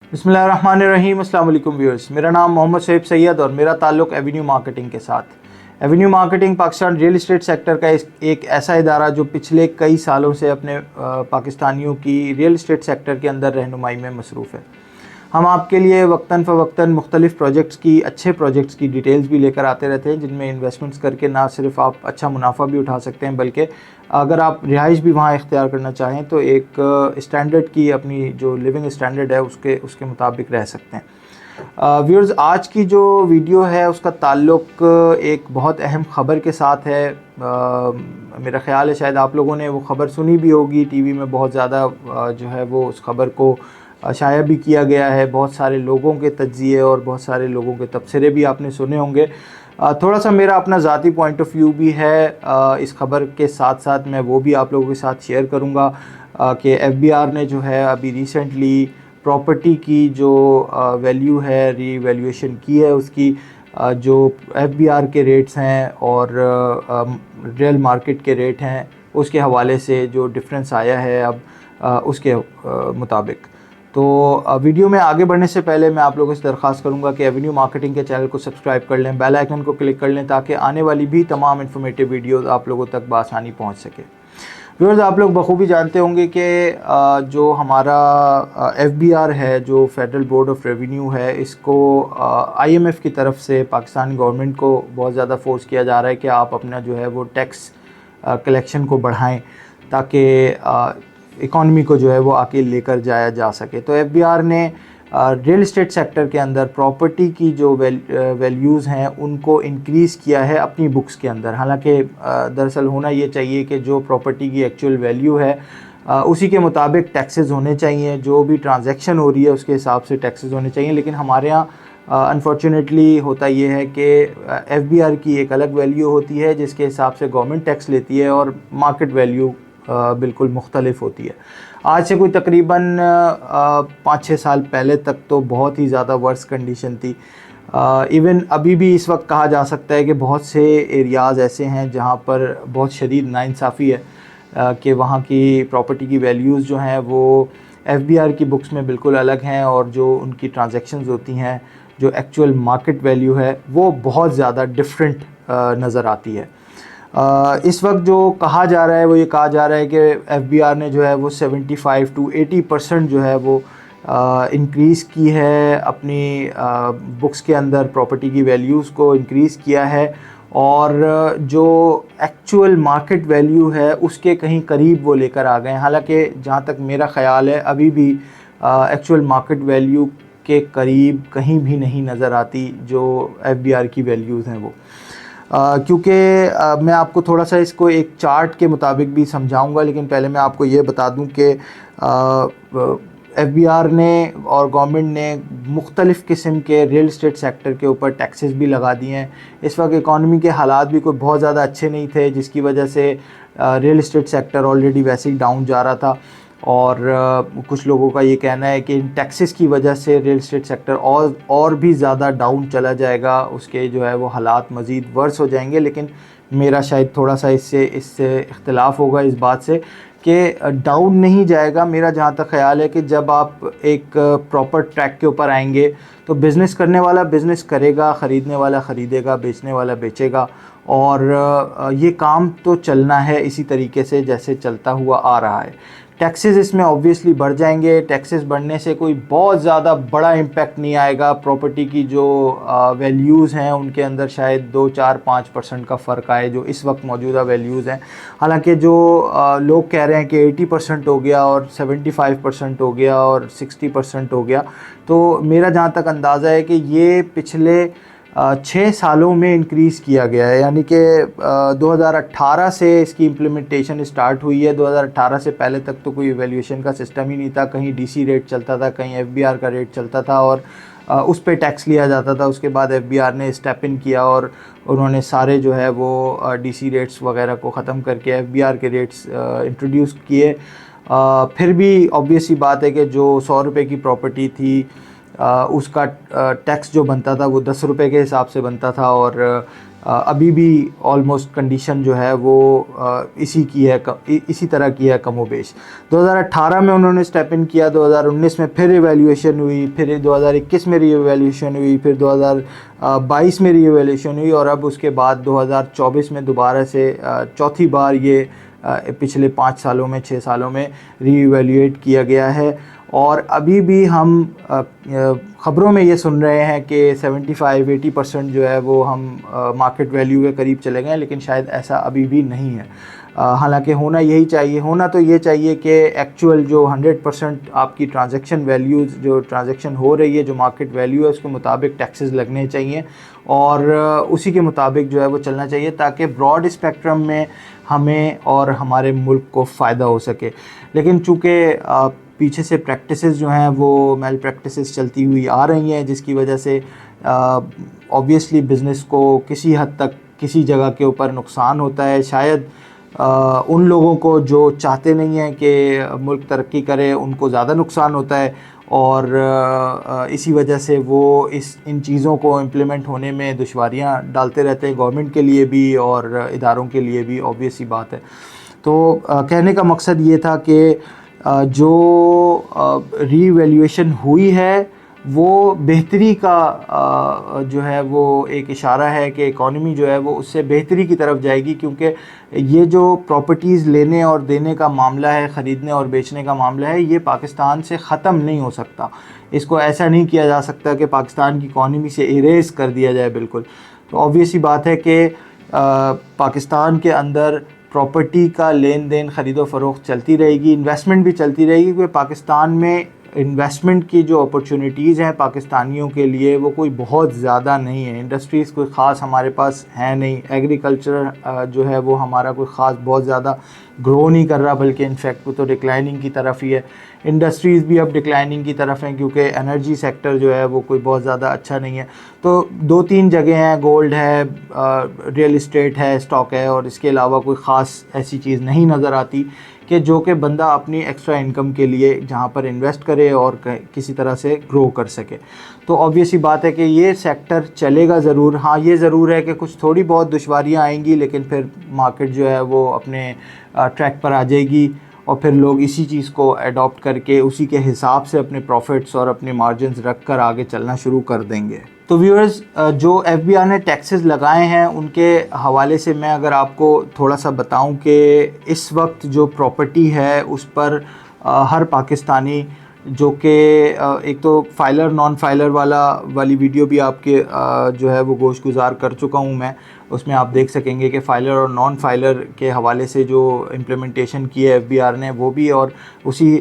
बिस्मिल्लाहिर्रहमानिर्रहीम। अस्सलाम वालेकुम व्यूअर्स, मेरा नाम मोहम्मद शोएब सैयद और मेरा ताल्लुक़ एवेन्यू मार्केटिंग के साथ। Avenue marketing Pakistan real estate sector का एक ऐसा इदारा जो पिछले कई सालों से अपने पाकिस्तानियों की रियल इस्टेट सेक्टर के अंदर रहनुमाई में मसरूफ़ है। हम आपके लिए वक्तन फ़वक्तन मुख्तलिफ़ प्रोजेक्ट्स की, अच्छे प्रोजेक्ट्स की डिटेल्स भी लेकर आते रहते हैं, जिनमें इन्वेस्टमेंट्स करके ना सिर्फ आप अच्छा मुनाफा भी उठा सकते हैं, बल्कि अगर आप रिहाइश भी वहाँ इख्तियार करना चाहें तो एक स्टैंडर्ड की, अपनी जो लिविंग स्टैंडर्ड है उसके मुताबिक रह सकते हैं। व्यूअर्स, आज की जो वीडियो है उसका ताल्लुक़ एक बहुत अहम ख़बर के साथ है। मेरा ख़्याल है शायद आप लोगों ने वो ख़बर सुनी भी होगी, टीवी में बहुत ज़्यादा जो है वो उस ख़बर को शाया भी किया गया है। बहुत सारे लोगों के तज्ज़िये और बहुत सारे लोगों के तबसरे भी आपने सुने होंगे। थोड़ा सा मेरा अपना ज़ाती पॉइंट ऑफ व्यू भी है इस ख़बर के साथ साथ, मैं वो भी आप लोगों के साथ शेयर करूँगा कि एफबीआर ने जो है अभी रिसेंटली प्रॉपर्टी की जो वैल्यू है रीवैल्यूएशन की है, उसकी जो एफबीआर के रेट्स हैं और रियल मार्केट के रेट हैं उसके हवाले से जो डिफरेंस आया है अब उसके मुताबिक। तो वीडियो में आगे बढ़ने से पहले मैं आप लोगों से दरख्वास्त करूंगा कि एवेन्यू मार्केटिंग के चैनल को सब्सक्राइब कर लें, बेल आइकन को क्लिक कर लें ताकि आने वाली भी तमाम इन्फॉर्मेटिव वीडियोस आप लोगों तक बआसानी पहुंच सके। व्यूअर्स, आप लोग बखूबी जानते होंगे कि जो हमारा एफबीआर है, जो फेडरल बोर्ड ऑफ रेवेन्यू है, इसको आईएमएफ की तरफ से पाकिस्तान गवर्नमेंट को बहुत ज़्यादा फोर्स किया जा रहा है कि आप अपना जो है वो टैक्स कलेक्शन को बढ़ाएं ताकि इकॉनमी को जो है वो आके लेकर जाया जा सके। तो एफबीआर ने रियल इस्टेट सेक्टर के अंदर प्रॉपर्टी की जो वैल्यूज़ हैं उनको इंक्रीज़ किया है अपनी बुक्स के अंदर। हालांकि दरअसल होना ये चाहिए कि जो प्रॉपर्टी की एक्चुअल वैल्यू है उसी के मुताबिक टैक्सेस होने चाहिए, जो भी ट्रांजैक्शन हो रही है उसके हिसाब से टैक्सेस होने चाहिए। लेकिन हमारे यहाँ अनफॉर्चुनेटली होता ये है कि एफबीआर की एक अलग वैल्यू होती है जिसके हिसाब से गवर्नमेंट टैक्स लेती है और मार्केट वैल्यू बिल्कुल मुख्तलिफ होती है। आज से कोई तकरीबन 5-6 साल पहले तक तो बहुत ही ज़्यादा वर्स कंडीशन थी। इवन अभी भी इस वक्त कहा जा सकता है कि बहुत से एरियाज़ ऐसे हैं जहाँ पर बहुत शदीद नाइंसाफ़ी है कि वहाँ की प्रॉपर्टी की वैल्यूज़ जो हैं वो एफबीआर की बुक्स में बिल्कुल अलग हैं और जो उनकी ट्रांजैक्शंस होती हैं, जो एक्चुअल मार्केट वैल्यू है, वो बहुत ज़्यादा डिफरेंट नज़र आती है। इस वक्त जो कहा जा रहा है वो ये कहा जा रहा है कि एफबीआर ने जो है वो 75 to 80% जो है वो इंक्रीज़ की है अपनी बुक्स के अंदर, प्रॉपर्टी की वैल्यूज़ को इंक्रीज़ किया है और जो एक्चुअल मार्केट वैल्यू है उसके कहीं करीब वो लेकर आ गए हैं। हालांकि जहाँ तक मेरा ख़्याल है अभी भी एक्चुअल मार्केट वैल्यू के करीब कहीं भी नहीं नज़र आती जो एफबीआर की वैल्यूज़ हैं वो। क्योंकि मैं आपको थोड़ा सा इसको एक चार्ट के मुताबिक भी समझाऊंगा, लेकिन पहले मैं आपको ये बता दूं कि एफबीआर ने और गवर्नमेंट ने मुख्तलिफ़ किस्म के रियल इस्टेट सेक्टर के ऊपर टैक्सेस भी लगा दिए हैं। इस वक्त इकॉनमी के हालात भी कोई बहुत ज़्यादा अच्छे नहीं थे, जिसकी वजह से रियल इस्टेट सेक्टर ऑलरेडी वैसे ही डाउन जा रहा था और कुछ लोगों का ये कहना है कि इन टैक्सेस की वजह से रियल इस्टेट सेक्टर और भी ज़्यादा डाउन चला जाएगा, उसके जो है वो हालात मज़ीद वर्स हो जाएंगे। लेकिन मेरा शायद थोड़ा सा इससे इख्तिलाफ़ होगा इस बात से कि डाउन नहीं जाएगा। मेरा जहाँ तक ख़्याल है कि जब आप एक प्रॉपर ट्रैक के ऊपर आएंगे तो बिज़नेस करने वाला बिज़नेस करेगा, ख़रीदने वाला ख़रीदेगा, बेचने वाला बेचेगा और ये काम तो चलना है इसी तरीके से जैसे चलता हुआ आ रहा है। टैक्सेस इसमें ऑब्वियसली बढ़ जाएंगे। टैक्सेस बढ़ने से कोई बहुत ज़्यादा बड़ा इम्पैक्ट नहीं आएगा। प्रॉपर्टी की जो वैल्यूज़ हैं उनके अंदर शायद 2-4-5% का फ़र्क आए जो इस वक्त मौजूदा वैल्यूज़ हैं। हालांकि जो लोग कह रहे हैं कि 80% हो गया और 75% हो गया और 60% हो गया, तो मेरा जहाँ तक अंदाज़ा है कि ये पिछले 6 सालों में इंक्रीज़ किया गया है। यानी कि 2018 से इसकी इम्प्लीमेंटेशन स्टार्ट हुई है। 2018 से पहले तक तो कोई वैल्यूएशन का सिस्टम ही नहीं था। कहीं डीसी रेट चलता था, कहीं एफबीआर का रेट चलता था और उस पे टैक्स लिया जाता था। उसके बाद एफबीआर ने स्टेप इन किया और उन्होंने सारे जो है वो डीसी रेट्स वगैरह को ख़त्म करके एफबीआर के रेट्स इंट्रोड्यूस किए। फिर भी ऑब्वियस ही बात है कि जो 100 रुपये की प्रॉपर्टी थी उसका टैक्स जो बनता था वो 10 रुपये के हिसाब से बनता था, और अभी भी ऑलमोस्ट कंडीशन जो है वो इसी तरह की है कमोबेश। 2018 में उन्होंने स्टेप इन किया, 2019 में फिर इवैल्यूएशन हुई, फिर 2021 में रीइवैल्यूएशन हुई, फिर 2022 में रीइवैल्यूएशन हुई, और अब उसके बाद 2024 में दोबारा से चौथी बार ये पिछले 5 सालों में 6 सालों में रीइवैल्यूएट किया गया है। और अभी भी हम ख़बरों में ये सुन रहे हैं कि 75-80% जो है वो हम मार्केट वैल्यू के करीब चले गए, लेकिन शायद ऐसा अभी भी नहीं है। हालांकि होना तो ये चाहिए कि एक्चुअल जो 100% आपकी ट्रांजैक्शन वैल्यूज़ जो ट्रांजैक्शन हो रही है, जो मार्केट वैल्यू है, उसके मुताबिक टैक्सेस लगने चाहिए और उसी के मुताबिक जो है वो चलना चाहिए, ताकि ब्रॉड स्पेक्ट्रम में हमें और हमारे मुल्क को फ़ायदा हो सके। लेकिन चूँकि पीछे से प्रैक्टिसेस जो हैं वो मेल प्रैक्टिसेस चलती हुई आ रही हैं, जिसकी वजह से ऑब्वियसली बिज़नेस को किसी हद तक किसी जगह के ऊपर नुकसान होता है। शायद उन लोगों को जो चाहते नहीं हैं कि मुल्क तरक्की करे उनको ज़्यादा नुकसान होता है, और इसी वजह से वो इन चीज़ों को इम्प्लीमेंट होने में दुश्वारियां डालते रहते हैं, गवर्नमेंट के लिए भी और इदारों के लिए भी। ऑब्वियस ही बात है। तो कहने का मकसद ये था कि जो रीवैल्यूएशन हुई है वो बेहतरी का जो है वो एक इशारा है कि इकॉनमी जो है वो उससे बेहतरी की तरफ जाएगी, क्योंकि ये जो प्रॉपर्टीज़ लेने और देने का मामला है, ख़रीदने और बेचने का मामला है, ये पाकिस्तान से ख़त्म नहीं हो सकता। इसको ऐसा नहीं किया जा सकता कि पाकिस्तान की इकॉनमी से इरेज़ कर दिया जाए बिल्कुल। तो ऑब्वियस ही बात है कि पाकिस्तान के अंदर प्रॉपर्टी का लेन देन, ख़रीदो फ़रोख्त चलती रहेगी, इन्वेस्टमेंट भी चलती रहेगी, क्योंकि पाकिस्तान में इन्वेस्टमेंट की जो अपॉर्चुनिटीज़ हैं पाकिस्तानियों के लिए वो कोई बहुत ज़्यादा नहीं है। इंडस्ट्रीज़ कोई ख़ास हमारे पास है नहीं। एग्रीकल्चर जो है वो हमारा कोई ख़ास बहुत ज़्यादा ग्रो नहीं कर रहा, बल्कि इनफैक्ट वो तो डिक्लाइनिंग की तरफ ही है। इंडस्ट्रीज़ भी अब डिक्लाइनिंग की तरफ हैं, क्योंकि एनर्जी सेक्टर जो है वो कोई बहुत ज़्यादा अच्छा नहीं है। तो 2-3 जगह हैं, गोल्ड है, रियल इस्टेट है, स्टॉक है, और इसके अलावा कोई ख़ास ऐसी चीज़ नहीं नज़र आती कि जो कि बंदा अपनी एक्स्ट्रा इनकम के लिए जहाँ पर इन्वेस्ट करे और किसी तरह से ग्रो कर सके। तो ऑब्वियस ही बात है कि ये सेक्टर चलेगा ज़रूर। हाँ, ये ज़रूर है कि कुछ थोड़ी बहुत दुश्वारियाँ आएंगी, लेकिन फिर मार्केट जो है वो अपने ट्रैक पर आ जाएगी, और फिर लोग इसी चीज़ को अडॉप्ट करके उसी के हिसाब से अपने प्रॉफिट्स और अपने मार्जिन्स रख कर आगे चलना शुरू कर देंगे। तो व्यूअर्स, जो एफबीआर ने टैक्सेस लगाए हैं उनके हवाले से मैं अगर आपको थोड़ा सा बताऊं कि इस वक्त जो प्रॉपर्टी है उस पर हर पाकिस्तानी, जो कि एक तो फाइलर नॉन फाइलर वाली वीडियो भी आपके जो है वो गोश गुजार कर चुका हूं मैं। उसमें आप देख सकेंगे कि फ़ाइलर और नॉन फाइलर के हवाले से जो इम्प्लीमेंटेशन की है एफबीआर ने वो भी, और उसी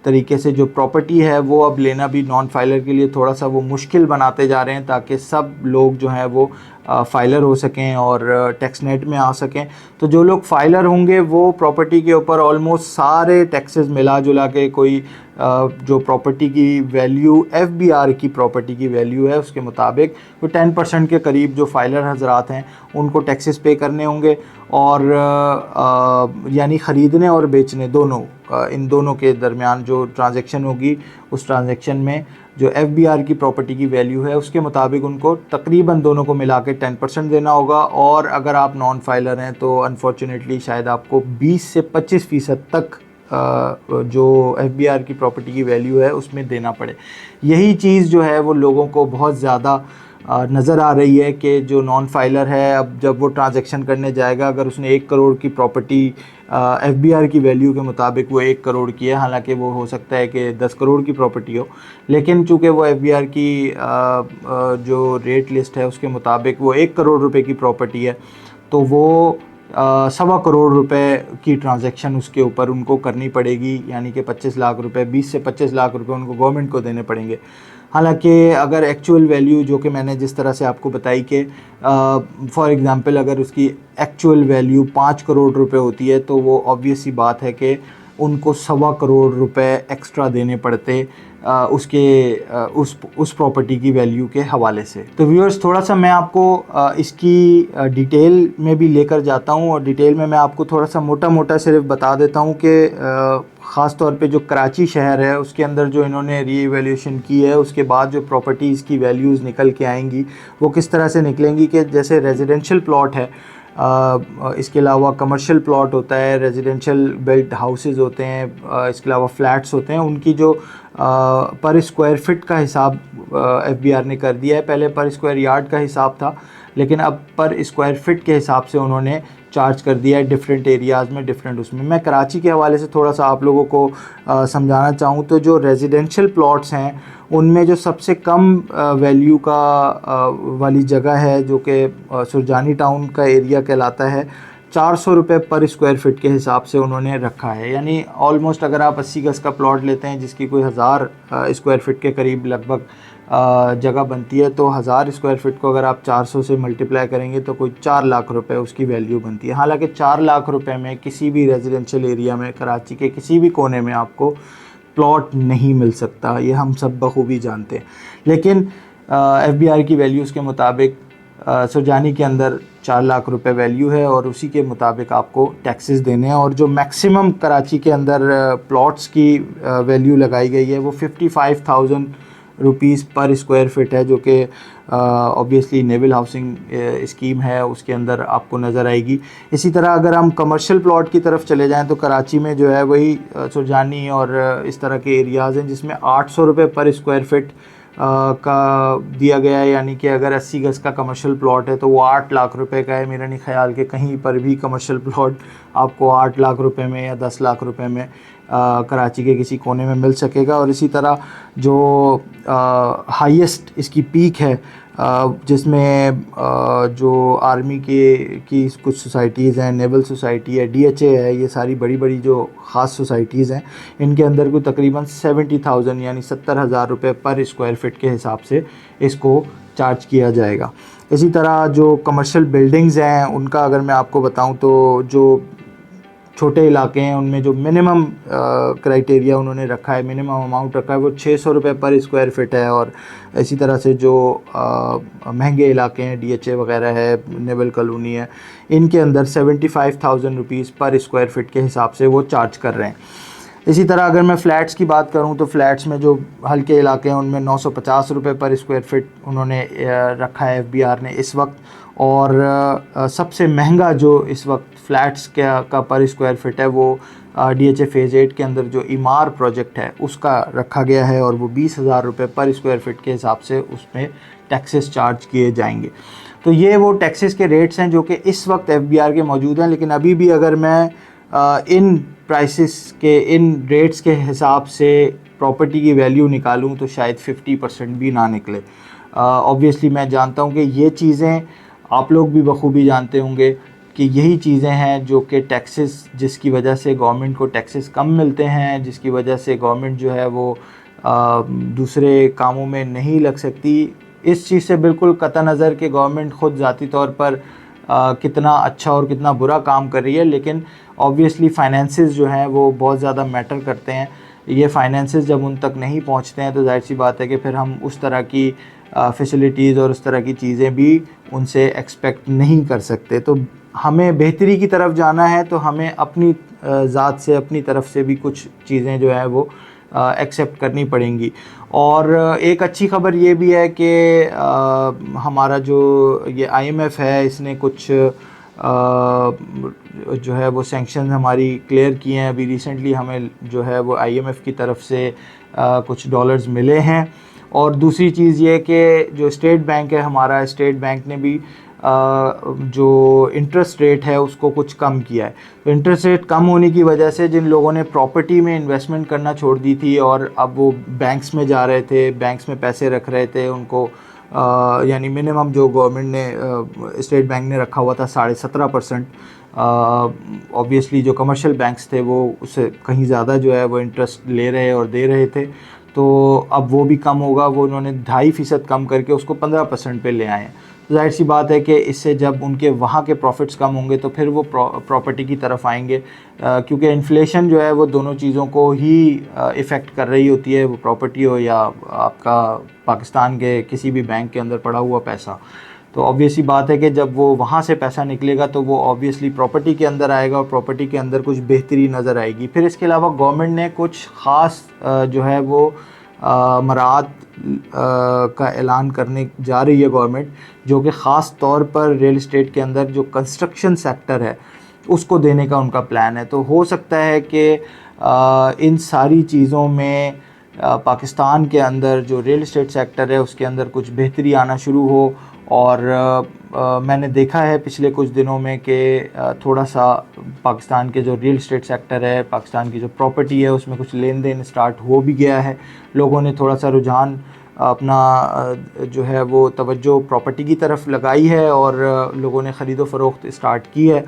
तरीके से जो प्रॉपर्टी है वो अब लेना भी नॉन फाइलर के लिए थोड़ा सा वो मुश्किल बनाते जा रहे हैं, ताकि सब लोग जो हैं वो फाइलर हो सकें और टैक्स नेट में आ सकें। तो जो लोग फाइलर होंगे वो प्रॉपर्टी के ऊपर ऑलमोस्ट सारे टैक्सेस मिला जुला के कोई जो प्रॉपर्टी की वैल्यू एफबीआर की प्रॉपर्टी की वैल्यू है उसके मुताबिक कोई 10% के करीब जो फाइलर हजरात हैं उनको टैक्सेस पे करने होंगे, और यानी ख़रीदने और बेचने दोनों, इन दोनों के दरमियान जो ट्रांजैक्शन होगी उस ट्रांजैक्शन में जो एफबीआर की प्रॉपर्टी की वैल्यू है उसके मुताबिक उनको तकरीबन दोनों को मिला के 10% देना होगा। और अगर आप नॉन फाइलर हैं तो अनफॉर्चुनेटली शायद आपको 20 से 25% तक जो एफबीआर की प्रॉपर्टी की वैल्यू है उसमें देना पड़े। यही चीज़ जो है वो लोगों को बहुत ज़्यादा नज़र आ रही है कि जो नॉन फाइलर है अब जब वो ट्रांजैक्शन करने जाएगा, अगर उसने 1 करोड़ की प्रॉपर्टी एफबीआर की वैल्यू के मुताबिक वो 1 करोड़ की है, हालांकि वो हो सकता है कि 10 करोड़ की प्रॉपर्टी हो, लेकिन चूँकि वो एफबीआर की जो रेट लिस्ट है उसके मुताबिक वो 1 करोड़ रुपए की प्रॉपर्टी है, तो वो 1.25 करोड़ रुपए की ट्रांजैक्शन उसके ऊपर उनको करनी पड़ेगी, यानी कि 25 लाख रुपए, 20 से 25 लाख रुपए उनको गवर्नमेंट को देने पड़ेंगे। हालांकि अगर एक्चुअल वैल्यू जो कि मैंने जिस तरह से आपको बताई कि फॉर एग्ज़ाम्पल अगर उसकी एक्चुअल वैल्यू 5 करोड़ रुपए होती है, तो वो ऑब्वियस सी बात है कि उनको 1.25 करोड़ रुपए एक्स्ट्रा देने पड़ते उस प्रॉपर्टी की वैल्यू के हवाले से। तो व्यूअर्स, थोड़ा सा मैं आपको इसकी डिटेल में भी लेकर जाता हूँ, और डिटेल में मैं आपको थोड़ा सा मोटा मोटा सिर्फ बता देता हूँ कि ख़ास तौर पे जो कराची शहर है उसके अंदर जो इन्होंने रीइवैल्यूएशन की है, उसके बाद जो प्रॉपर्टीज़ की वैल्यूज़ निकल के आएंगी वो किस तरह से निकलेंगी कि जैसे रेजिडेंशियल प्लॉट है, इसके अलावा कमर्शियल प्लॉट होता है, रेजिडेंशियल बिल्ट हाउसेस होते हैं, इसके अलावा फ्लैट्स होते हैं, उनकी जो पर स्क्वायर फिट का हिसाब एफबीआर ने कर दिया है। पहले पर स्क्वायर यार्ड का हिसाब था, लेकिन अब पर स्क्वायर फिट के हिसाब से उन्होंने चार्ज कर दिया है डिफरेंट एरियाज़ में, डिफरेंट उसमें। मैं कराची के हवाले से थोड़ा सा आप लोगों को समझाना चाहूँ तो जो रेजिडेंशियल प्लॉट्स हैं उनमें जो सबसे कम वैल्यू का वाली जगह है जो कि सुरजानी टाउन का एरिया कहलाता है, 400 रुपये पर स्क्वायर फिट के हिसाब से उन्होंने रखा है। यानी ऑलमोस्ट अगर आप 80 गज़ का प्लॉट लेते हैं जिसकी कोई 1000 स्क्वायर फिट के करीब लगभग जगह बनती है, तो 1000 स्क्वायर फिट को अगर आप 400 से मल्टीप्लाई करेंगे तो कोई 4 लाख रुपए उसकी वैल्यू बनती है। हालांकि 4 लाख रुपए में किसी भी रेजिडेंशियल एरिया में कराची के किसी भी कोने में आपको प्लॉट नहीं मिल सकता, ये हम सब बखूबी जानते हैं। लेकिन एफबीआर की वैल्यूज़ के मुताबिक सुरजानी के अंदर 4 लाख रुपए वैल्यू है, और उसी के मुताबिक आपको टैक्सेस देने हैं। और जो मैक्सिमम कराची के अंदर प्लॉट्स की वैल्यू लगाई गई है वो 55,000 रुपीज़ पर स्क्वायर फिट है, जो कि ऑब्वियसली नेवल हाउसिंग स्कीम है उसके अंदर आपको नज़र आएगी। इसी तरह अगर हम कमर्शियल प्लॉट की तरफ चले जाएं तो कराची में जो है वही सुरजानी और इस तरह के एरियाज़ हैं जिसमें 800 रुपये पर स्क्वायर फिट का दिया गया है। यानी कि अगर 80 गज़ का कमर्शियल प्लॉट है तो वो 8 लाख रुपए का है। मेरा नहीं ख्याल कि कहीं पर भी कमर्शियल प्लॉट आपको 8 लाख रुपए में या 10 लाख रुपए में कराची के किसी कोने में मिल सकेगा। और इसी तरह जो हाईएस्ट इसकी पीक है जिसमें जो आर्मी की कुछ सोसाइटीज़ हैं, नेवल सोसाइटी है, डीएचए है, ये सारी बड़ी बड़ी जो ख़ास सोसाइटीज़ हैं, इनके अंदर को तकरीबन 70,000 यानी 70,000 रुपये पर स्क्वायर फिट के हिसाब से इसको चार्ज किया जाएगा। इसी तरह जो कमर्शियल बिल्डिंग्स हैं उनका अगर मैं आपको बताऊं तो जो छोटे इलाके हैं उनमें जो मिनिमम क्राइटेरिया उन्होंने रखा है, मिनिमम अमाउंट रखा है वो 600 रुपये पर स्क्वायर फिट है। और इसी तरह से जो महंगे इलाके हैं, डीएचए वगैरह है, नेवल कॉलोनी है, इनके अंदर 75,000 रुपीज़ पर स्क्वायर फिट के हिसाब से वो चार्ज कर रहे हैं। इसी तरह अगर मैं फ़्लैट्स की बात करूं तो फ़्लैट्स में जो हल्के इलाके हैं उनमें 950 रुपये पर स्क्वायर फिट उन्होंने रखा है एफबीआर ने इस वक्त। और सबसे महंगा जो इस वक्त फ़्लैट्स का पर स्क्वायर फिट है वो डीएचए फ़ेज़ 8 के अंदर जो इमार प्रोजेक्ट है उसका रखा गया है, और वो 20,000 रुपये पर स्क्वायर फिट के हिसाब से उसमें टैक्सेस चार्ज किए जाएंगे। तो ये वो टैक्सेस के रेट्स हैं जो कि इस वक्त एफबीआर के मौजूद हैं। लेकिन अभी भी अगर मैं इन प्राइसेस के, इन रेट्स के हिसाब से प्रॉपर्टी की वैल्यू निकालूं तो शायद 50% भी ना निकले। ऑब्वियसली मैं जानता हूं कि ये चीज़ें आप लोग भी बखूबी जानते होंगे कि यही चीज़ें हैं जो कि टैक्सेस, जिसकी वजह से गवर्नमेंट को टैक्सेस कम मिलते हैं, जिसकी वजह से गवर्नमेंट जो है वो दूसरे कामों में नहीं लग सकती। इस चीज़ से बिल्कुल कतई नज़र कि गवर्नमेंट ख़ुद ज़ाती तौर पर कितना अच्छा और कितना बुरा काम कर रही है, लेकिन ऑब्वियसली फाइनेंसेस जो हैं वो बहुत ज़्यादा मैटर करते हैं। ये फाइनेंसेस जब उन तक नहीं पहुंचते हैं तो जाहिर सी बात है कि फिर हम उस तरह की फैसिलिटीज़ और उस तरह की चीज़ें भी उनसे एक्सपेक्ट नहीं कर सकते। तो हमें बेहतरी की तरफ जाना है तो हमें अपनी ज़ात से, अपनी तरफ से भी कुछ चीज़ें जो है वो एक्सेप्ट करनी पड़ेंगी। और एक अच्छी ख़बर ये भी है कि हमारा जो ये आईएमएफ है इसने कुछ जो है वो सैंक्शन हमारी क्लियर किए हैं। अभी रिसेंटली हमें जो है वो आईएमएफ की तरफ से कुछ डॉलर्स मिले हैं। और दूसरी चीज़ ये कि जो स्टेट बैंक है हमारा, स्टेट बैंक ने भी जो इंटरेस्ट रेट है उसको कुछ कम किया है। तो इंटरेस्ट रेट कम होने की वजह से जिन लोगों ने प्रॉपर्टी में इन्वेस्टमेंट करना छोड़ दी थी और अब वो बैंक्स में जा रहे थे, बैंक्स में पैसे रख रहे थे, उनको यानी मिनिमम जो गवर्नमेंट ने, स्टेट बैंक ने रखा हुआ था 17.5%, ऑब्वियसली जो कमर्शियल बैंक्स थे वो उससे कहीं ज़्यादा जो है वो इंटरेस्ट ले रहे और दे रहे थे। तो अब वो भी कम होगा, वो उन्होंने 2.5% कम करके उसको 15% पे ले आए हैं। तो जाहिर सी बात है कि इससे जब उनके वहाँ के प्रॉफिट्स कम होंगे तो फिर वो प्रॉपर्टी की तरफ आएंगे, क्योंकि इन्फ्लेशन जो है वो दोनों चीज़ों को ही इफ़ेक्ट कर रही होती है, वो प्रॉपर्टी हो या आपका पाकिस्तान के किसी भी बैंक के अंदर पड़ा हुआ पैसा। तो ऑब्वियसली बात है कि जब वो वहाँ से पैसा निकलेगा तो वो ऑब्वियसली प्रॉपर्टी के अंदर आएगा और प्रॉपर्टी के अंदर कुछ बेहतरी नज़र आएगी। फिर इसके अलावा गवर्नमेंट ने कुछ ख़ास जो है वो मराहत का ऐलान करने जा रही है गवर्नमेंट, जो कि ख़ास तौर पर रियल इस्टेट के अंदर जो कंस्ट्रक्शन सेक्टर है उसको देने का उनका प्लान है। तो हो सकता है कि इन सारी चीज़ों में पाकिस्तान के अंदर जो रियल इस्टेट सेक्टर है उसके अंदर कुछ बेहतरी आना शुरू हो। और मैंने देखा है पिछले कुछ दिनों में कि थोड़ा सा पाकिस्तान के जो रियल इस्टेट सेक्टर है, पाकिस्तान की जो प्रॉपर्टी है, उसमें कुछ लेन देन स्टार्ट हो भी गया है। लोगों ने थोड़ा सा रुझान अपना जो है वो तवज्जो प्रॉपर्टी की तरफ लगाई है और लोगों ने ख़रीदो फ़रोख्त स्टार्ट की है।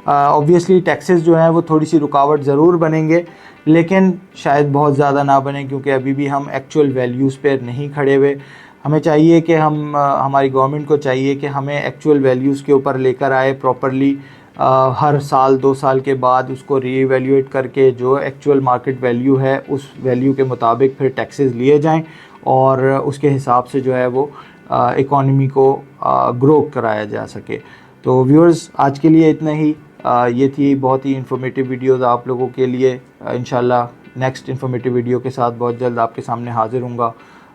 ऑब्वियसली टैक्सेस जो हैं वो थोड़ी सी रुकावट ज़रूर बनेंगे, लेकिन शायद बहुत ज़्यादा ना बने, क्योंकि अभी भी हम एक्चुअल वैल्यूज़ पे नहीं खड़े हुए। हमें चाहिए कि हमारी गवर्नमेंट को चाहिए कि हमें एक्चुअल वैल्यूज़ के ऊपर लेकर आए प्रॉपरली। हर साल 2 साल के बाद उसको रीइवैल्यूएट करके जो एक्चुअल मार्केट वैल्यू है उस वैल्यू के मुताबिक फिर टैक्सेस लिए जाएं और उसके हिसाब से जो है वो इकॉनमी को ग्रो कराया जा सके। तो व्यूअर्स, आज के लिए इतना ही। ये थी बहुत ही इन्फॉर्मेटिव वीडियोज़ आप लोगों के लिए। इंशाल्लाह नेक्स्ट इन्फॉर्मेटिव वीडियो के साथ बहुत जल्द आपके सामने हाज़िर हूँगा।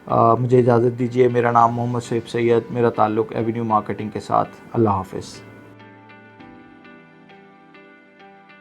मुझे इजाज़त दीजिए। मेरा नाम मोहम्मद शोएब सैयद, मेरा ताल्लुक़ एवेन्यू मार्केटिंग के साथ। अल्लाह हाफ़िज़।